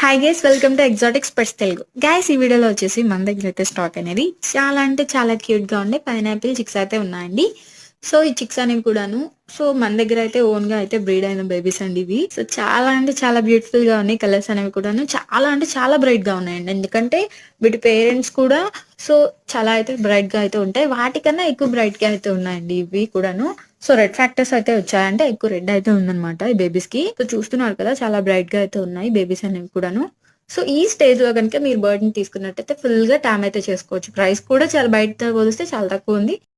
Hi guys, welcome to Exotics pets Telugu. Guys, ఈ వీడియోలో వచ్చేసి మన దగ్గర అయితే స్టాక్ అనేది చాలా అంటే చాలా క్యూట్ గా ఉండే పైనాపిల్ చిక్స్ అయితే ఉన్నాయండి. సో ఈ చిక్స్ అనేవి కూడాను మన దగ్గర అయితే ఓన్ గా అయితే బ్రీడ్ అయిన బేబీస్ అండి ఇవి. సో చాలా అంటే చాలా బ్యూటిఫుల్ గా ఉన్నాయి. కలర్స్ అనేవి కూడాను చాలా అంటే చాలా బ్రైట్ గా ఉన్నాయండి. ఎందుకంటే వీటి పేరెంట్స్ కూడా చాలా అయితే బ్రైట్ గా అయితే ఉంటాయి. వాటికన్నా ఎక్కువ బ్రైట్ గా అయితే ఉన్నాయండి ఇవి కూడాను. రెడ్ ఫ్యాక్టర్స్ అయితే వచ్చాయంటే ఎక్కువ రెడ్ అయితే ఉందన్నమాట ఈ బేబీస్ కి. చూస్తున్నారు కదా, చాలా బ్రైట్ గా అయితే ఉన్నాయి బేబీస్ అనేవి కూడాను. ఈ స్టేజ్ లో కనుక మీరు బర్డ్ ని తీసుకున్నట్టయితే ఫుల్ గా ట్యామ్ అయితే చేసుకోవచ్చు. ప్రైస్ కూడా చాలా బయట పోలిస్తే చాలా తక్కువ ఉంది.